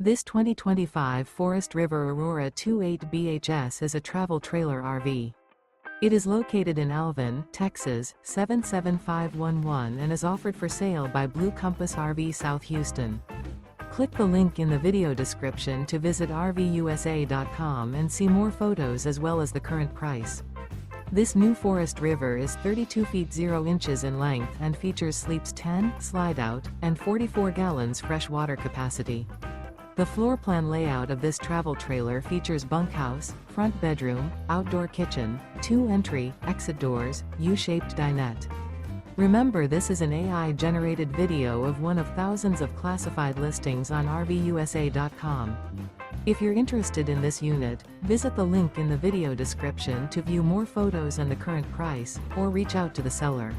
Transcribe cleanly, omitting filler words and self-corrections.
This 2025 Forest River Aurora 28 BHS is a travel trailer RV. It is located in Alvin, Texas, 77511 and is offered for sale by Blue Compass RV South Houston. Click the link in the video description to visit RVUSA.com and see more photos as well as the current price. This new Forest River is 32 feet 0 inches in length and features sleeps 10, Slideout, and 44 gallons fresh water capacity. The floor plan layout of this travel trailer features bunkhouse, front bedroom, outdoor kitchen, 2 entry, exit doors, U-shaped dinette. Remember, this is an AI-generated video of one of thousands of classified listings on RVUSA.com. If you're interested in this unit, visit the link in the video description to view more photos and the current price, or reach out to the seller.